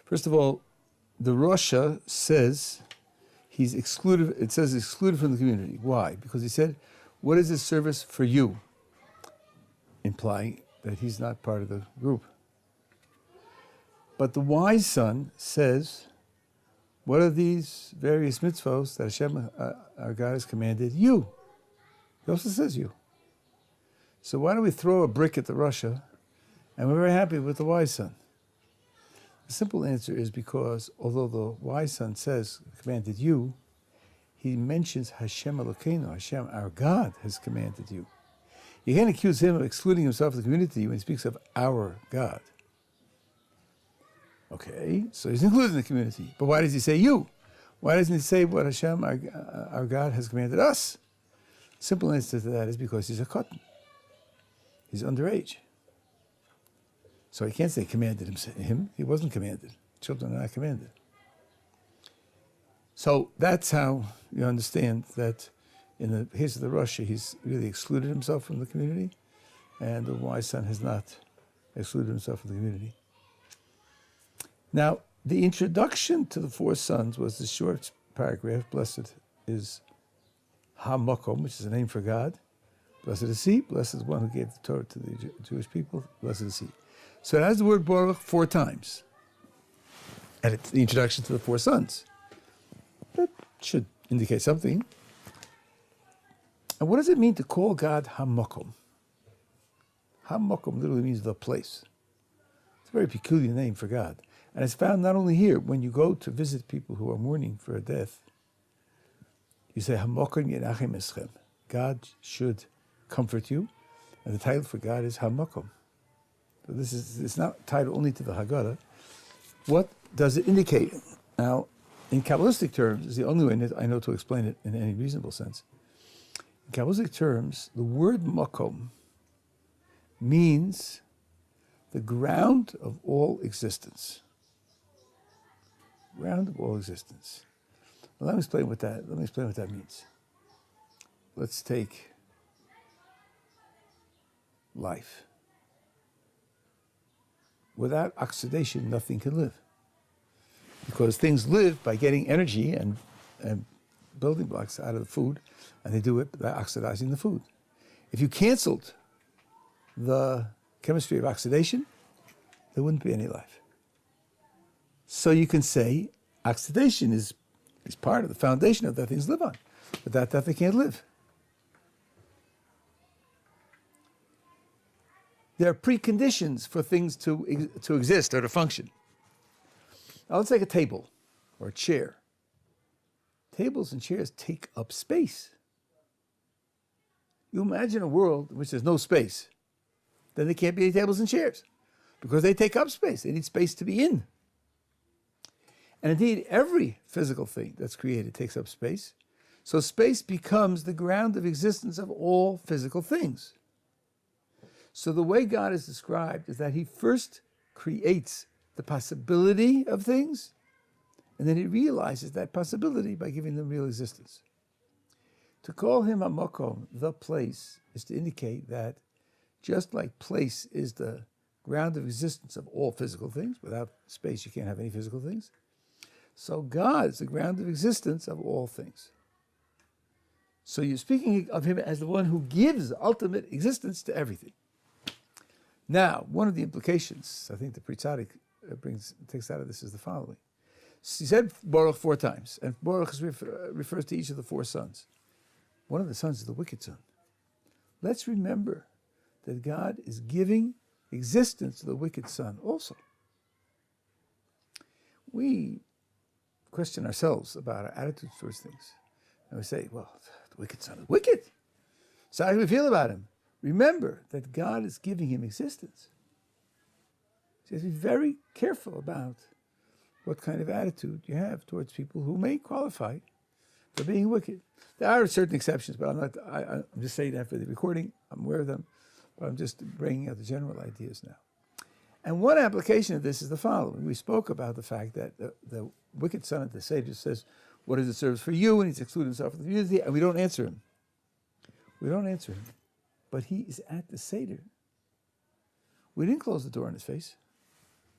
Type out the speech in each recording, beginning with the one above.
First of all, the Rasha says he's excluded. It says excluded from the community. Why? Because he said, "What is this service for you?" Implying that he's not part of the group. But the wise son says, "What are these various mitzvos that Hashem, our God, has commanded you?" He also says you. So why don't we throw a brick at the Rasha, and we're very happy with the wise son? The simple answer is because although the wise son says, commanded you, he mentions Hashem Elokeinu, Hashem, our God, has commanded you. You can't accuse him of excluding himself from the community when he speaks of our God. Okay, so he's included in the community. But why does he say you? Why doesn't he say what Hashem, our God, has commanded us? Simple answer to that is because he's a katan. He's underage. So he can't say commanded him. He wasn't commanded. Children are not commanded. So that's how you understand that in the case of the Rasha, he's really excluded himself from the community, and the wise son has not excluded himself from the community. Now, the introduction to the four sons was the short paragraph, blessed is Ha-Makom, which is a name for God. Blessed is he, blessed is one who gave the Torah to the Jewish people, blessed is he. So it has the word Baruch 4 times. And it's the introduction to the four sons. That should indicate something. And what does it mean to call God Ha-Makom? Ha-Makom literally means the place. It's a very peculiar name for God. And it's found not only here, when you go to visit people who are mourning for a death, you say, Ha-Makom Yenachem Eschem. God should comfort you. And the title for God is Ha-Makom. So it's not tied only to the Haggadah. What does it indicate? Now, in Kabbalistic terms, is the only way I know to explain it in any reasonable sense. In Kabbalistic terms, the word makom means the ground of all existence. Ground of all existence. Well, let me explain what that means. Let's take life. Without oxidation, nothing can live. Because things live by getting energy and building blocks out of the food, and they do it by oxidizing the food. If you canceled the chemistry of oxidation, there wouldn't be any life. So you can say oxidation is part of the foundation of that things live on. Without that, they can't live. There are preconditions for things to exist or to function. Now let's take a table or a chair. Tables and chairs take up space. You imagine a world in which there's no space, then there can't be any tables and chairs because they take up space. They need space to be in. And indeed, every physical thing that's created takes up space. So space becomes the ground of existence of all physical things. So the way God is described is that he first creates the possibility of things, and then he realizes that possibility by giving them real existence. To call him a makom, the place, is to indicate that just like place is the ground of existence of all physical things, without space you can't have any physical things, so God is the ground of existence of all things. So you're speaking of him as the one who gives ultimate existence to everything. Now, one of the implications, I think the Pri Tzaddik takes out of this is the following. He said Baruch 4 times, and Baruch refers to each of the four sons. One of the sons is the wicked son. Let's remember that God is giving existence to the wicked son also. We question ourselves about our attitudes towards things. And we say, well, the wicked son is wicked. So how do we feel about him? Remember that God is giving him existence. So you have to be very careful about what kind of attitude you have towards people who may qualify for being wicked. There are certain exceptions, but I'm just saying that for the recording. I'm aware of them, but I'm just bringing out the general ideas now. And one application of this is the following. We spoke about the fact that the wicked son of the Seder says, what is the service for you? And he's excluded himself from the community, and we don't answer him. We don't answer him. But he is at the Seder. We didn't close the door in his face.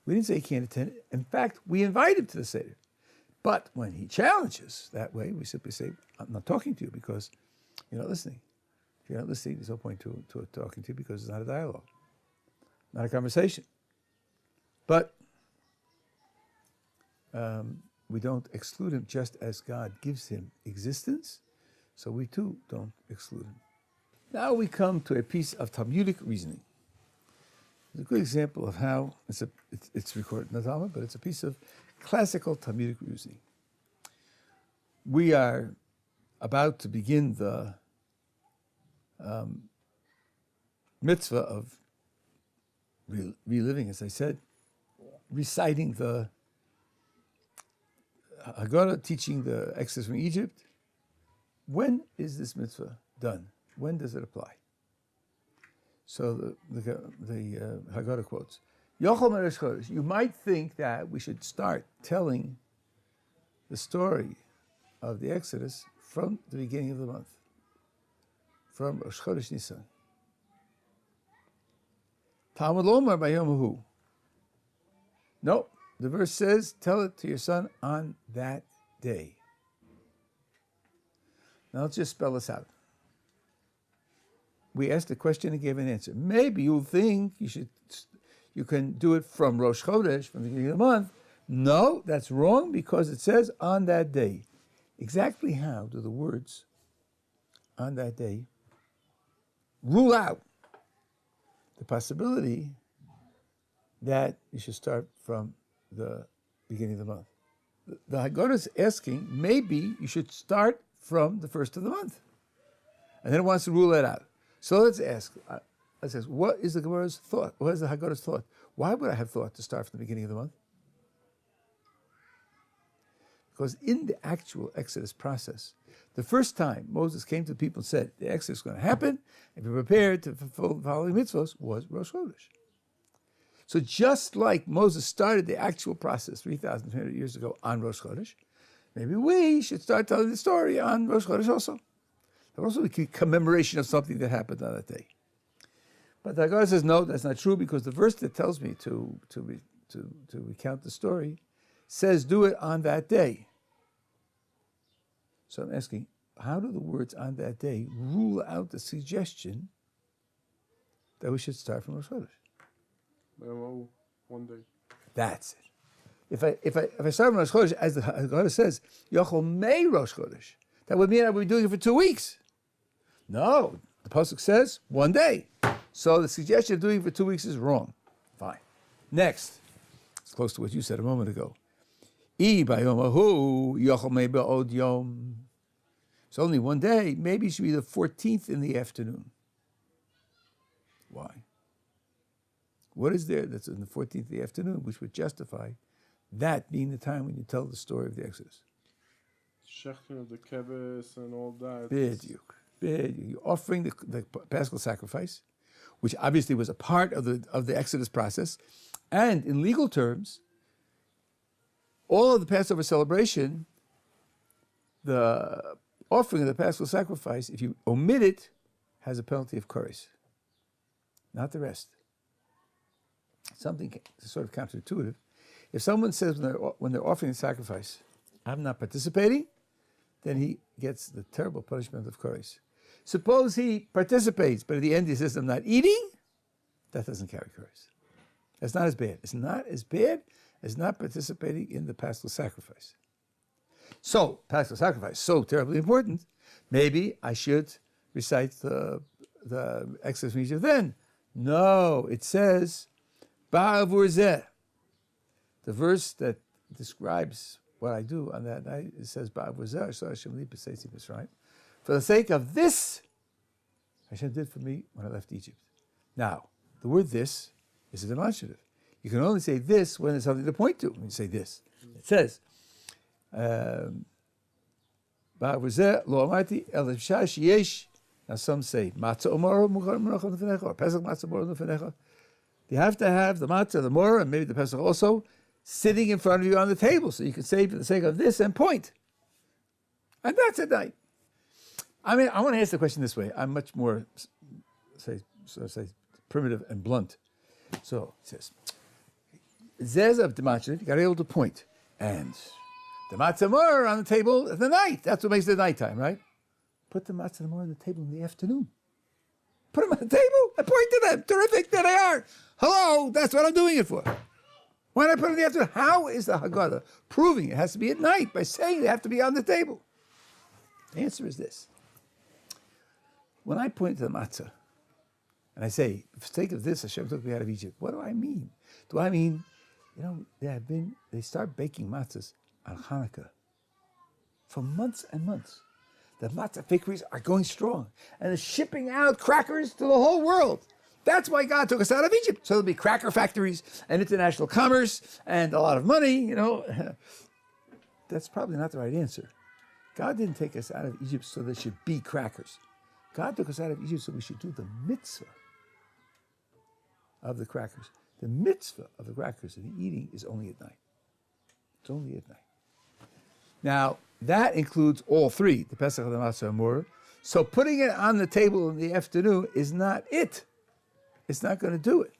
We didn't say he can't attend. In fact, we invite him to the Seder. But when he challenges that way, we simply say, I'm not talking to you because you're not listening. If you're not listening, there's no point to talking to you because it's not a dialogue, not a conversation. But we don't exclude him just as God gives him existence, so we too don't exclude him. Now we come to a piece of Talmudic reasoning. It's a good example of how it's recorded in the Talmud, but it's a piece of classical Talmudic reasoning. We are about to begin the mitzvah of reliving, as I said, reciting the Haggadah, teaching the Exodus from Egypt. When is this mitzvah done? When does it apply? So the Haggadah quotes, Yochel Meresh Chodesh, you might think that we should start telling the story of the Exodus from the beginning of the month, from Rosh Chodesh Nisan. Talmud Lomar Bayom Hu. No, the verse says, tell it to your son on that day. Now let's just spell this out. We asked a question and gave an answer. Maybe you'll think you can do it from Rosh Chodesh, from the beginning of the month. No, that's wrong because it says on that day. Exactly how do the words on that day rule out the possibility that you should start from the beginning of the month? The Haggadah is asking, maybe you should start from the first of the month. And then it wants to rule that out. So let's ask, what is the Gemara's thought? What is the Haggadah's thought? Why would I have thought to start from the beginning of the month? Because in the actual Exodus process, the first time Moses came to the people and said, the Exodus is going to happen, and be prepared to fulfill the following mitzvahs, was Rosh Chodesh. So just like Moses started the actual process 3,300 years ago on Rosh Chodesh, maybe we should start telling the story on Rosh Chodesh also. That would also be a commemoration of something that happened on that day. But the Haggadah says, no, that's not true, because the verse that tells me to recount the story says do it on that day. So I'm asking, how do the words on that day rule out the suggestion that we should start from Rosh Chodesh? One day. That's it. If I start from Rosh Chodesh, as the Haggadah says, Yochel Mei Rosh Chodesh, that would mean I would be doing it for 2 weeks. No, the pasuk says 1 day. So the suggestion of doing it for 2 weeks is wrong. Fine. Next, it's close to what you said a moment ago. It's only 1 day. Maybe it should be the 14th in the afternoon. Why? What is there that's in the 14th in the afternoon which would justify that being the time when you tell the story of the Exodus? Shechting of the kebbes and all that. Biduk. You're offering the Paschal sacrifice, which obviously was a part of the Exodus process, and in legal terms, all of the Passover celebration, the offering of the Paschal sacrifice, if you omit it, has a penalty of koros, not the rest. Something sort of counterintuitive. If someone says when they're offering the sacrifice, I'm not participating, then he gets the terrible punishment of koros. Suppose he participates, but at the end he says, I'm not eating, that doesn't carry koros. That's not as bad. It's not as bad as not participating in the Paschal sacrifice. So, Paschal sacrifice, so terribly important, maybe I should recite the Exodus from Egypt then. No, it says, Ba'avur zeh. The verse that describes what I do on that night, it says, Ba'avur zeh, so Hashem li b'seitzi Mitzrayim. For the sake of this, Hashem did for me when I left Egypt. Now, the word this is a demonstrative. You can only say this when there's something to point to. When you say this, it says, now some say, matzah omoro or pesach matzah omoro lefenecha. You have to have the matzah, the morah, and maybe the pesach also, sitting in front of you on the table, so you can say for the sake of this and point. And that's at night. I mean, I want to ask the question this way. I'm much more, say, primitive and blunt. So it says, Zez of the matzah, you got to be able to point. And the matzah more on the table at the night. That's what makes it nighttime, right? Put the matzah more on the table in the afternoon. Put them on the table and point to them. Terrific, there they are. Hello, that's what I'm doing it for. Why not put it in the afternoon? How is the Haggadah proving it has to be at night by saying they have to be on the table? The answer is this. When I point to the matzah and I say, for the sake of this, Hashem took me out of Egypt, what do I mean? Do I mean, they start baking matzahs on Hanukkah for months and months. The matzah bakeries are going strong and they're shipping out crackers to the whole world. That's why God took us out of Egypt. So there'll be cracker factories and international commerce and a lot of money, That's probably not the right answer. God didn't take us out of Egypt so there should be crackers. God took us out of Egypt so we should do the mitzvah of the crackers. The mitzvah of the crackers and the eating is only at night. It's only at night. Now, that includes all three, the Pesach, the Matzah, and Murah. So putting it on the table in the afternoon is not it. It's not going to do it.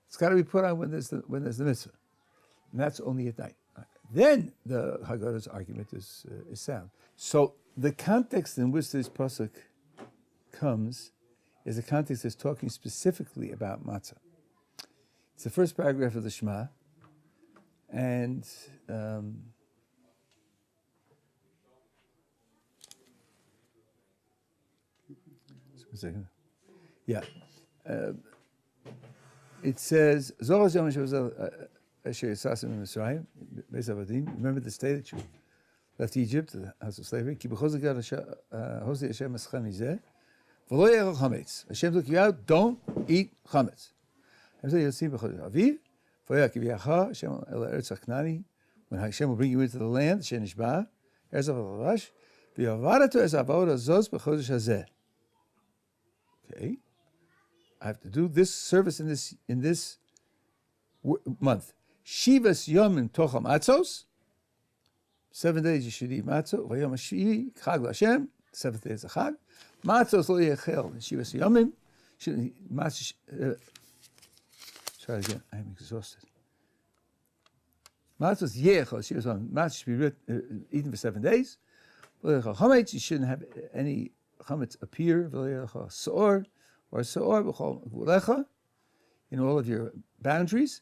It's got to be put on when there's the mitzvah. And that's only at night. Then the Haggadah's argument is sound. So the context in which this pasuk comes is a context that's talking specifically about matzah. It's the first paragraph of the Shema, and a second. Yeah. It says, remember the day that you left Egypt, the house of slavery. Hashem took you out, don't eat chametz. When Hashem will bring you into the land, okay, I have to do this service in this month. Shivas yomim tocham atzos. 7 days you should eat matzah. Vayom hashvi'i chag l'Hashem. 7th day is a chag. Matzos lo yechel. Shivas yomim. Matzah. Try it again. I am exhausted. Matzos yechel. Shivas yomim. Matzah should be eaten for 7 days. Chametz. You shouldn't have any chametz appear. Seor or seor b'chol gulecha in all of your boundaries.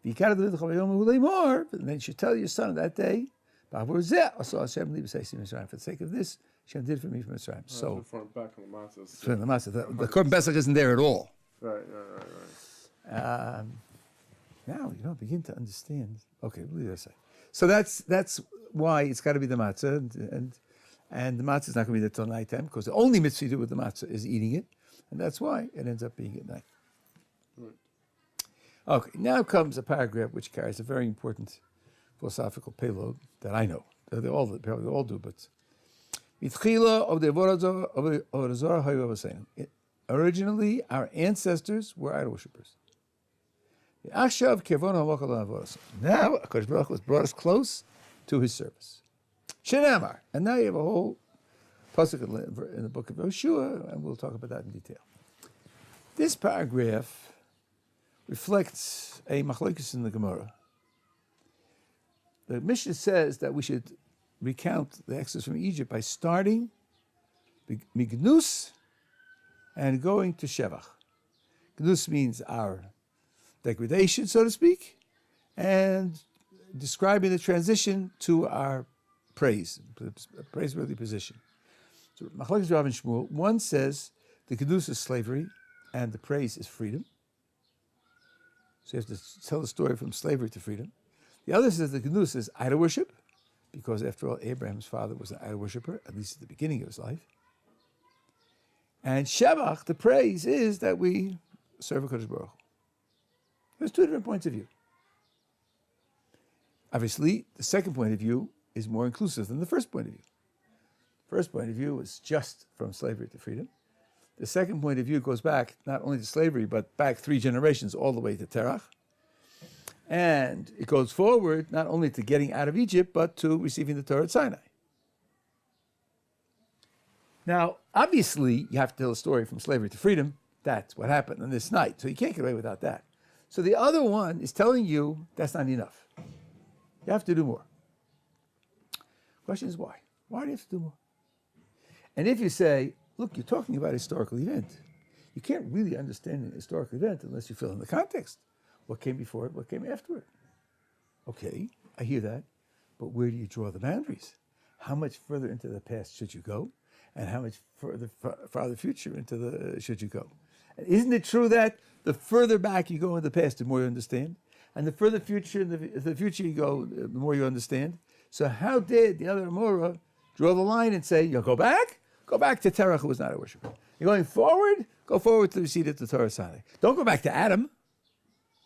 But then you should tell your son that day, for the sake of this, Hashem did for me from Mitzrayim. So, from back on the matzahs. From the matzah. The Korban Pesach isn't there at all. Right. Now you don't begin to understand. Okay, we'll leave that aside. So that's why it's got to be the matzah, and the matzah is not going to be there till nighttime, because the only mitzvah you do with the matzah is eating it, and that's why it ends up being at night. Right. Okay, now comes a paragraph which carries a very important philosophical payload that I know. They all do, but originally our ancestors were idol worshippers. Now HaKadosh Baruch Hu has brought us close to his service. Shenamar, and now you have a whole pasuk in the book of Yoshua, and we'll talk about that in detail. This paragraph reflects a machlokes in the Gemara. The Mishnah says that we should recount the exodus from Egypt by starting mignus and going to shevach. Gnus means our degradation, so to speak, and describing the transition to our praise, praiseworthy position. So machlokes Rav and Shmuel, one says the gnus is slavery and the praise is freedom. So you have to tell the story from slavery to freedom. The other says the gnus is idol worship, because after all, Abraham's father was an idol worshiper, at least at the beginning of his life. And shevach, the praise, is that we serve HaKadosh Baruch Hu. There's two different points of view. Obviously, the second point of view is more inclusive than the first point of view. The first point of view is just from slavery to freedom. The second point of view goes back not only to slavery, but back 3 generations all the way to Terach. And it goes forward not only to getting out of Egypt, but to receiving the Torah at Sinai. Now, obviously, you have to tell a story from slavery to freedom. That's what happened on this night. So you can't get away without that. So the other one is telling you that's not enough. You have to do more. Question is why? Why do you have to do more? And if you say, look, you're talking about a historical event. You can't really understand an historical event unless you fill in the context. What came before it, what came after it. Okay, I hear that. But where do you draw the boundaries? How much further into the past should you go? And how much farther future into the should you go? And isn't it true that the further back you go in the past, the more you understand? And the further future, the future you go, the more you understand? So how did the other Amora draw the line and say, go back? Go back to Terach, who was not a worshiper. You're going forward? Go forward to the seed of the Torah Sinai. Don't go back to Adam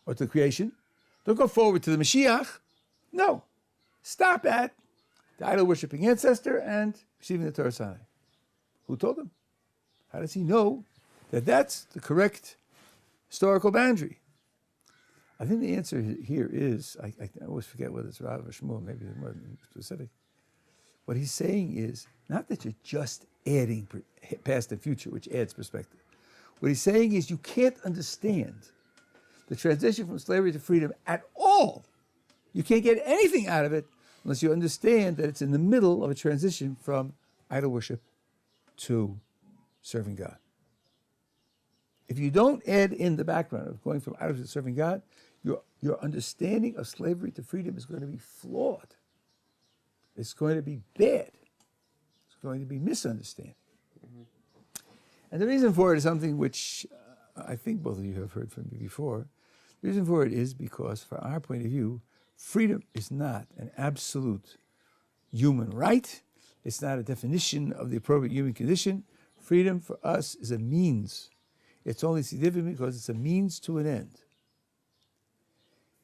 or to creation. Don't go forward to the Mashiach. No. Stop at the idol-worshipping ancestor and receiving the Torah Sinai. Who told him? How does he know that that's the correct historical boundary? I think the answer here is, I always forget whether it's Rav or Shmuel, maybe it's more specific. What he's saying is, not that you're just adding past and future, which adds perspective. What he's saying is you can't understand the transition from slavery to freedom at all. You can't get anything out of it unless you understand that it's in the middle of a transition from idol worship to serving God. If you don't add in the background of going from idol to serving God, your understanding of slavery to freedom is going to be flawed. It's going to be bad. It's going to be misunderstanding. Mm-hmm. And the reason for it is something which I think both of you have heard from me before. The reason for it is because, from our point of view, freedom is not an absolute human right. It's not a definition of the appropriate human condition. Freedom for us is a means. It's only significant because it's a means to an end.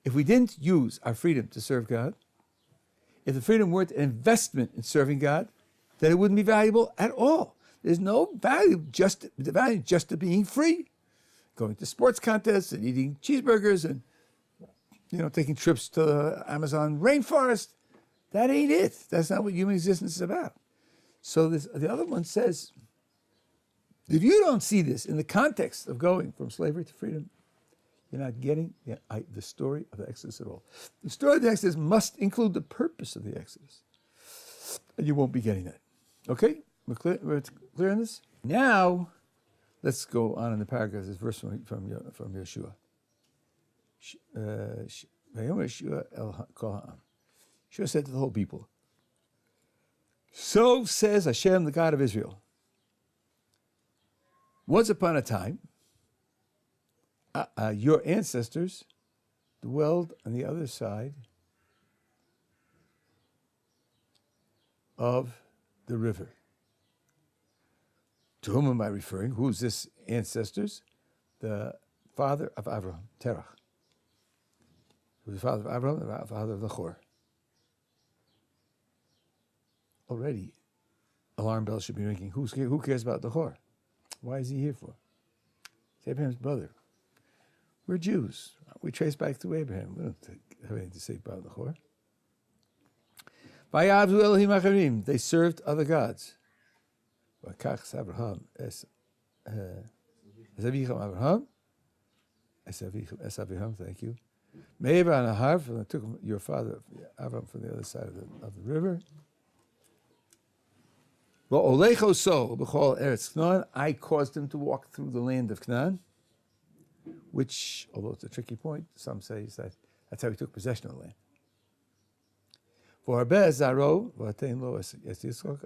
If we didn't use our freedom to serve God, if the freedom weren't an investment in serving God, then it wouldn't be valuable at all. There's no value just to being free. Going to sports contests and eating cheeseburgers and taking trips to the Amazon rainforest. That ain't it. That's not what human existence is about. So the other one says, if you don't see this in the context of going from slavery to freedom, you're not getting the story of the Exodus at all. The story of the Exodus must include the purpose of the Exodus. And you won't be getting that. Okay? We're clear on this? Now, let's go on in the paragraph. This verse from Yeshua. Yeshua said to the whole people, so says Hashem, the God of Israel. Once upon a time, your ancestors dwelled on the other side of the river. To whom am I referring? Who's this ancestors? The father of Abraham, Terach. Who was the father of Abraham, the father of Nachor. Already, alarm bells should be ringing. Who cares about Nachor? Why is he here for? It's Abraham's brother. We're Jews. We trace back to Abraham. We don't have anything to say about Nachor. They served other gods. Abraham, thank you. I took your father Abraham from the other side of the river. I caused him to walk through the land of Canaan, which, although it's a tricky point, some say is that's how he took possession of the land. For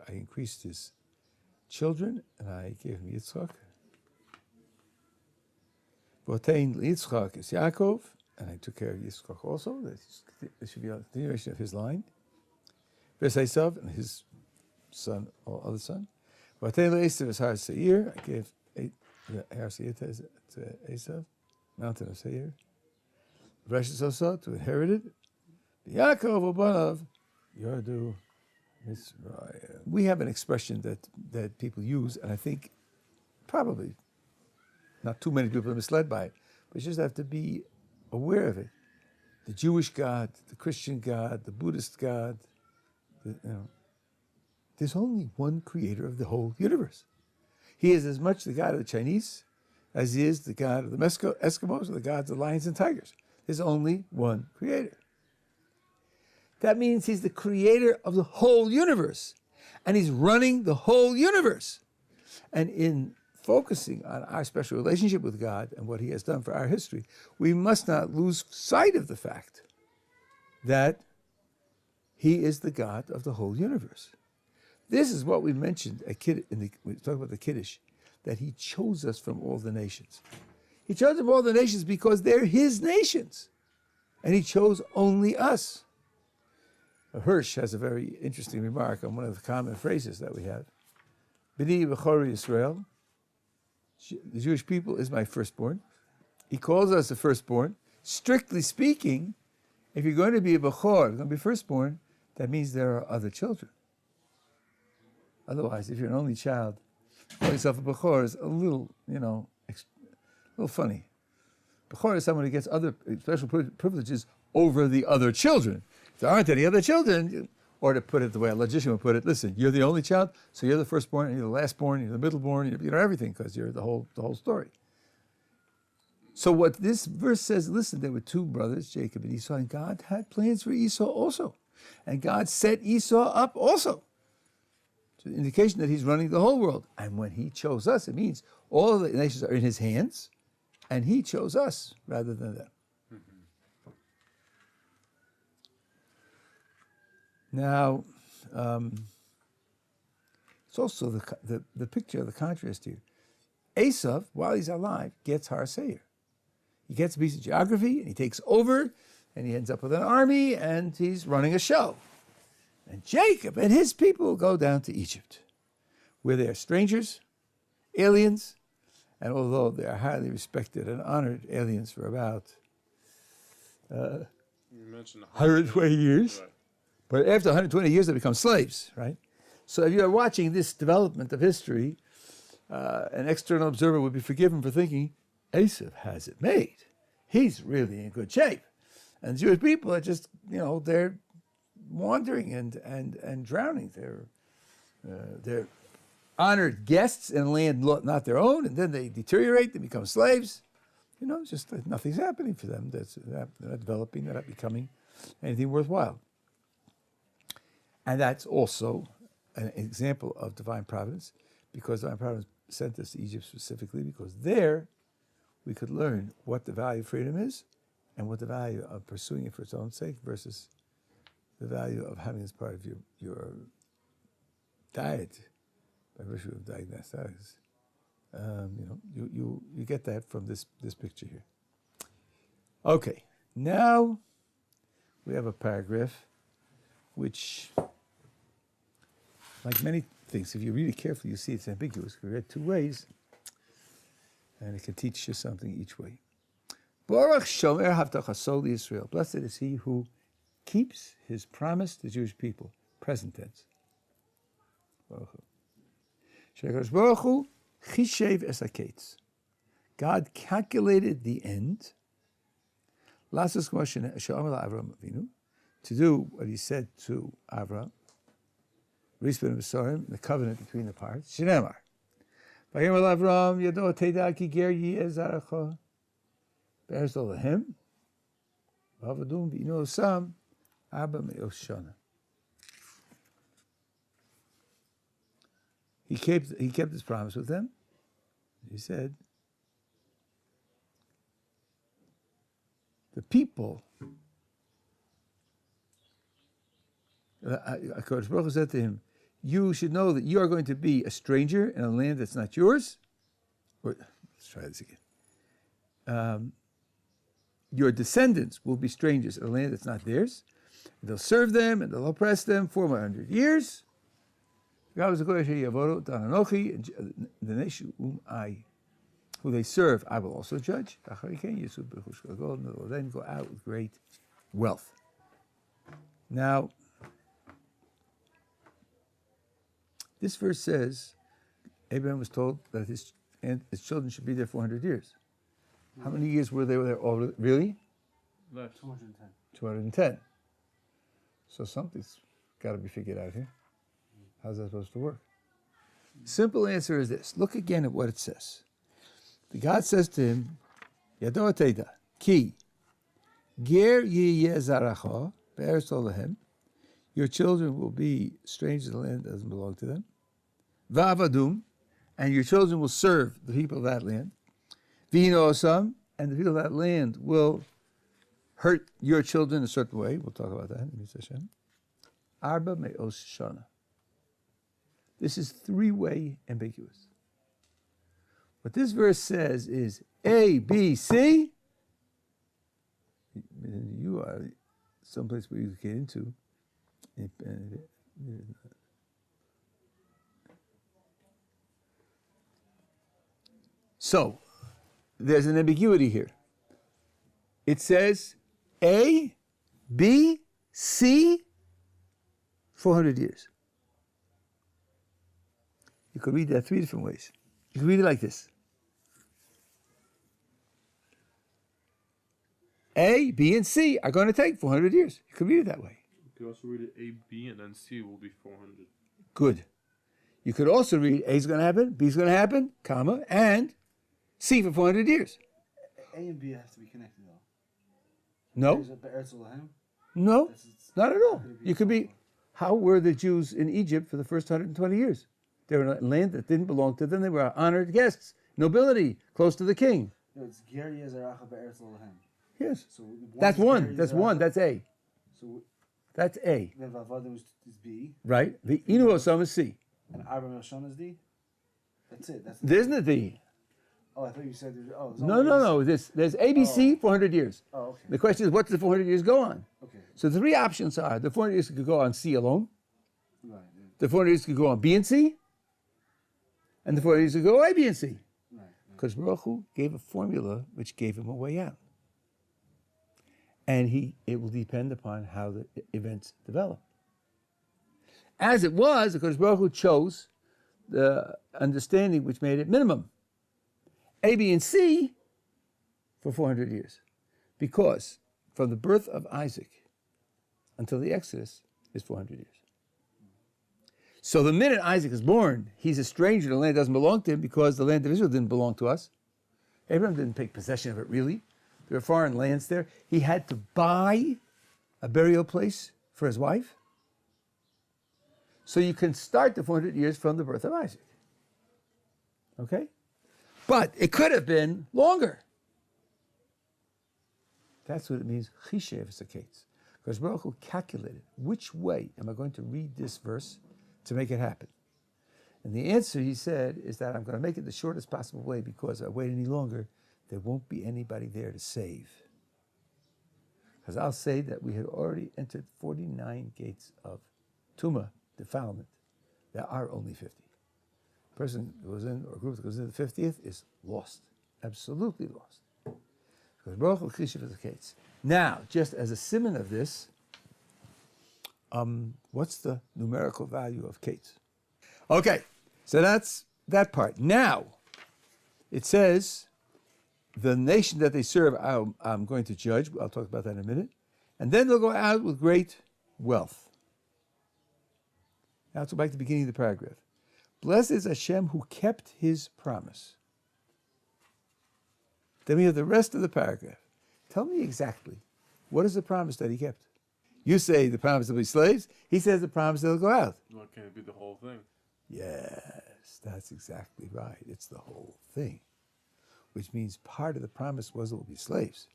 I increased his children, and I gave him Yitzchak. Yitzchak is Yaakov, and I took care of Yitzchak also. This should be a continuation of his line. Esav and his son, or other son. I gave Har Seir to Esav, mountain of Seir. Reshus also to inherit it. Yaakov Obanav Yardu Mitzrayim. We have an expression that people use, and I think probably not too many people are misled by it, but you just have to be aware of it. The Jewish God, the Christian God, the Buddhist God, there's only one creator of the whole universe. He is as much the God of the Chinese as he is the God of the Eskimos or the gods of lions and tigers. There's only one creator. That means he's the creator of the whole universe, and he's running the whole universe. And in focusing on our special relationship with God and what he has done for our history, we must not lose sight of the fact that he is the God of the whole universe. This is what we mentioned when we talk about the Kiddush, that he chose us from all the nations. He chose from all the nations because they're his nations. And he chose only us. Hirsch has a very interesting remark on one of the common phrases that we have. B'ni b'chor Yisrael, the Jewish people is my firstborn. He calls us the firstborn. Strictly speaking, if you're going to be a b'chor, going to be firstborn, that means there are other children. Otherwise, if you're an only child, call yourself a b'chor is a little, a little funny. B'chor is someone who gets other special privileges over the other children. If there aren't any other children, or to put it the way a logician would put it, listen, you're the only child, so you're the firstborn, and you're the lastborn, you're the middleborn, you're everything, because you're the whole story. So what this verse says, listen, there were two brothers, Jacob and Esau, and God had plans for Esau also. And God set Esau up also. So the indication that he's running the whole world. And when he chose us, it means all of the nations are in his hands, and he chose us rather than them. Now, it's also the picture of the contrast here. Esav, while he's alive, gets Har Seir. He gets a piece of geography, and he takes over, and he ends up with an army, and he's running a show. And Jacob and his people go down to Egypt, where they are strangers, aliens, and although they are highly respected and honored aliens for about 120 years, Right. but after 120 years, they become slaves, right? So if you're watching this development of history, an external observer would be forgiven for thinking, Esav has it made. He's really in good shape. And the Jewish people are just, they're wandering and drowning. They're honored guests in a land not their own, and then they deteriorate, they become slaves. Just nothing's happening for them. They're not developing, they're not becoming anything worthwhile. And that's also an example of divine providence, because divine providence sent us to Egypt specifically, because there we could learn what the value of freedom is and what the value of pursuing it for its own sake versus the value of having it as part of your diet by virtue of diagnosticics. You get that from this picture here. Okay, now we have a paragraph which, like many things, if you read it carefully, you see it's ambiguous. We read two ways, and it can teach you something each way. Baruch shomer havtachaso Israel. Blessed is he who keeps his promise to the Jewish people. Present tense. Baruch hu. Shekadosh Baruch hu chishev es haketz. God calculated the end. Lasos k'mo she'omer la'Avram Avinu, to do what he said to Avram, the covenant between the parts. Shneimar. Vayomer Avram yado teda ki ger yi'ezarecha be'eretz Elohim v'avadum v'ino osam arba me'ot shana. He kept his promise with them. He said, the people, Kodesh Baruch Hu said to him, you should know that you are going to be a stranger in a land that's not yours. Let's try this again. Your descendants will be strangers in a land that's not theirs. They'll serve them and they'll oppress them for 100 years. The nation who they serve, I will also judge. They will then go out with great wealth. Now, this verse says Abraham was told that his children should be there 400 years. How many years were they there already? Really? 210. 210. So something's got to be figured out here. How's that supposed to work? Simple answer is this. Look again at what it says. The God says to him, Yado Teda, Ki, Ger Yiyeh Zaracha, Be'eretz Olahem, your children will be strangers in the land that doesn't belong to them. Va'avadum, and your children will serve the people of that land. V'hino osam, and the people of that land will hurt your children a certain way. We'll talk about that in Mitzvah Hashem. Arba me'os shana. This is three-way ambiguous. What this verse says is A, B, C. You are someplace where you get into. So, there's an ambiguity here. It says A, B, C, 400 years. You could read that three different ways. You could read it like this. A, B, and C are going to take 400 years. You could read it that way. You could also read it A, B, and then C will be 400. Good. You could also read A is going to happen, B is going to happen, comma, and C for 400 years. A and B have to be connected, though. No. Is it Be'eretz Olahem? No, not at all. You could be, how were the Jews in Egypt for the first 120 years? They were in a land that didn't belong to them. They were honored guests, nobility, close to the king. No, it's Ger Yiyeh Zaracha Be'eretz Olahem. Yes. So That's one. That's one. That's A. So That's A. then Vavadim is B, Right? The Inu Osam is C. and Arba Me'oshana is D. That's it. That's There isn't a D. Oh, I thought you said there's. Oh, No. There's ABC, 400 years. Oh, okay. The question is, what does the 400 years go on? Okay. So the three options are, the 400 years could go on C alone. Right. The 400 years could go on B and C. And the 400 years could go A, B, and C. Right. Because Baruch Hu gave a formula which gave him a way out. And it will depend upon how the events develop. As it was, because Baruch Hu chose the understanding which made it minimum. A, B, and C for 400 years. Because from the birth of Isaac until the Exodus is 400 years. So the minute Isaac is born, he's a stranger. The land doesn't belong to him because the land of Israel didn't belong to us. Abraham didn't take possession of it, really. There were foreign lands there. He had to buy a burial place for his wife. So you can start the 400 years from the birth of Isaac. Okay? But it could have been longer. That's what it means, Chishev Saketz. Because Baruch Hu calculated, which way am I going to read this verse to make it happen? And the answer, he said, is that I'm going to make it the shortest possible way, because if I wait any longer, there won't be anybody there to save. Because I'll say that we had already entered 49 gates of Tumah, defilement. There are only 50. A person who goes in, or a group that goes in the 50th is lost. Absolutely lost. Because Baruch Hu Chishev Saketz. Now, just as a simon of this, what's the numerical value of Kates? Okay, so that's that part. Now, it says, the nation that they serve, I'm going to judge. I'll talk about that in a minute. And then they'll go out with great wealth. Now, let's go back to the beginning of the paragraph. Blessed is Hashem who kept his promise. Then we have the rest of the paragraph. Tell me exactly, what is the promise that he kept? You say the promise to be slaves. He says the promise they'll go out. Well, can it be the whole thing? Yes, that's exactly right. It's the whole thing. Which means part of the promise was it will be slaves.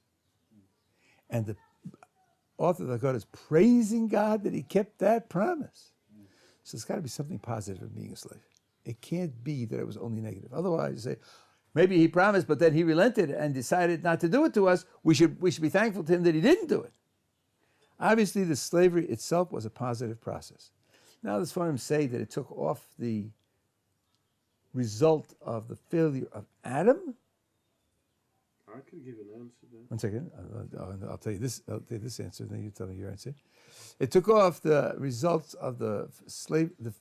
And the author of the Haggadah is praising God that he kept that promise. So it's got to be something positive in being a slave. It can't be that it was only negative. Otherwise, you say, maybe he promised, but then he relented and decided not to do it to us. We should be thankful to him that he didn't do it. Obviously, the slavery itself was a positive process. Now, the Sfarim say that it took off the result of the failure of Adam. I could give an answer then. 1 second. I'll tell you this. I'll tell you this answer, then you tell me your answer. It took off the results of the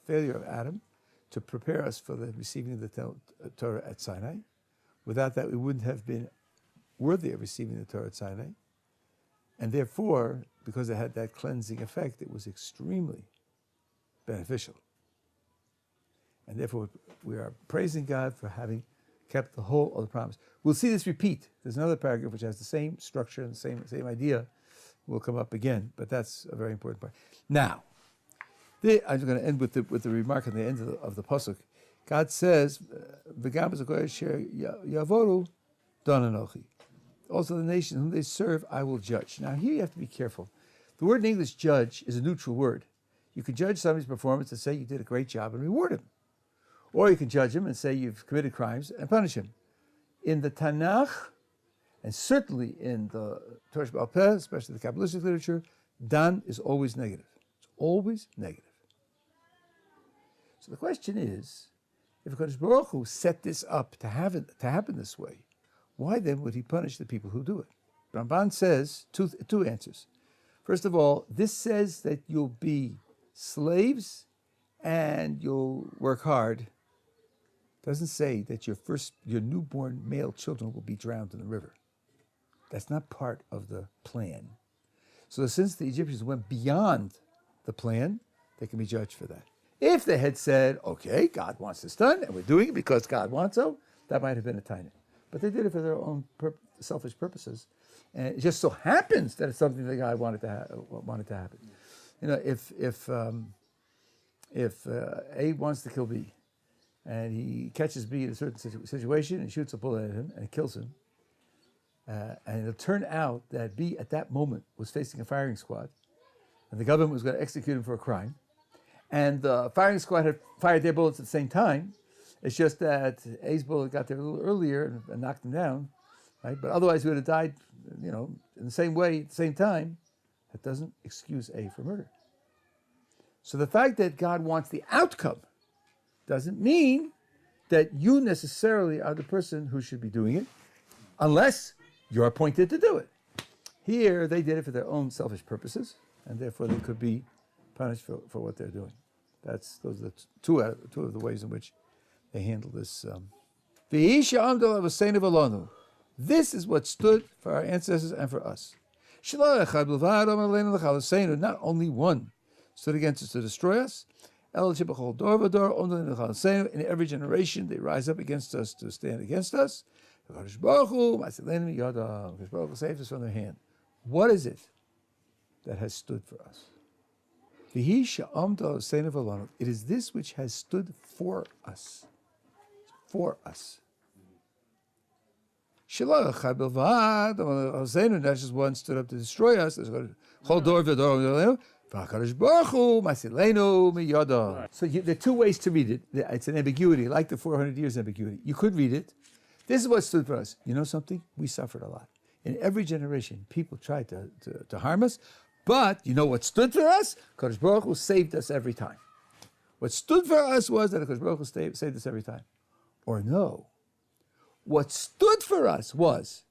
failure of Adam, to prepare us for the receiving of the Torah at Sinai. Without that, we wouldn't have been worthy of receiving the Torah at Sinai. And therefore, because it had that cleansing effect, it was extremely beneficial. And therefore, we are praising God for having kept the whole of the promise. We'll see this repeat. There's another paragraph which has the same structure and the same idea. Will come up again, but that's a very important part. Now, I'm going to end with the remark at the end of the pasuk. God says, "Yavoru donanochi." Also, the nation whom they serve, I will judge. Now, here you have to be careful. The word in English, "judge," is a neutral word. You can judge somebody's performance and say you did a great job and reward him, or you can judge him and say you've committed crimes and punish him. In the Tanakh, and certainly in the Torah Sheba'al Peh, especially the Kabbalistic literature, Dan is always negative. It's always negative. So the question is, if HaKadosh Baruch Hu set this up to happen this way, why then would he punish the people who do it? Ramban says two answers. First of all, this says that you'll be slaves and you'll work hard. It doesn't say that your newborn male children will be drowned in the river. That's not part of the plan. So since the Egyptians went beyond the plan, they can be judged for that. If they had said, okay, God wants this done, and we're doing it because God wants so, that might have been a tiny. But they did it for their own selfish purposes. And it just so happens that it's something that God wanted to happen. You know, if A wants to kill B, and he catches B in a certain situation and shoots a bullet at him and kills him, and it'll turn out that B at that moment was facing a firing squad, and the government was going to execute him for a crime, and the firing squad had fired their bullets at the same time. It's just that A's bullet got there a little earlier and knocked him down, right? But otherwise he would have died, in the same way at the same time. That doesn't excuse A for murder. So the fact that God wants the outcome doesn't mean that you necessarily are the person who should be doing it, unless you're appointed to do it. Here, they did it for their own selfish purposes, and therefore they could be punished for what they're doing. Those are the two of the ways in which they handle this. This is what stood for our ancestors and for us. Not only one stood against us to destroy us. In every generation they rise up against us to stand against us. HaKadosh Baruch Hu saved us from their hand. What is it that has stood for us? It is this which has stood for us. For us. Not just one stood up to destroy us. So there are two ways to read it. It's an ambiguity, like the 400 years ambiguity. You could read it. This is what stood for us. You know something? We suffered a lot. In every generation, people tried to harm us. But you know what stood for us? HaKadosh Baruch Hu saved us every time. What stood for us was that HaKadosh Baruch Hu saved us every time. Or no. What stood for us was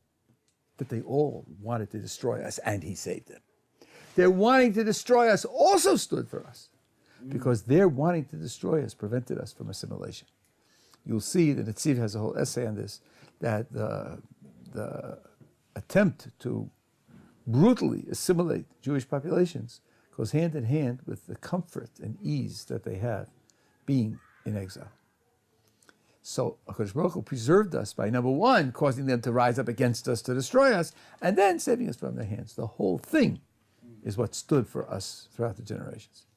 that they all wanted to destroy us, and he saved them. Their wanting to destroy us also stood for us, because their wanting to destroy us prevented us from assimilation. You'll see that Netziv has a whole essay on this, that the attempt to brutally assimilate Jewish populations goes hand in hand with the comfort and ease that they have being in exile. So HaKadosh Baruch Hu preserved us by, number one, causing them to rise up against us to destroy us, and then saving us from their hands. The whole thing is what stood for us throughout the generations.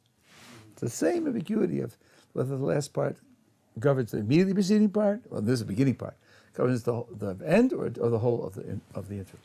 It's the same ambiguity of whether the last part governs the immediately preceding part, or this is the beginning part, governs the end or the whole of the interim.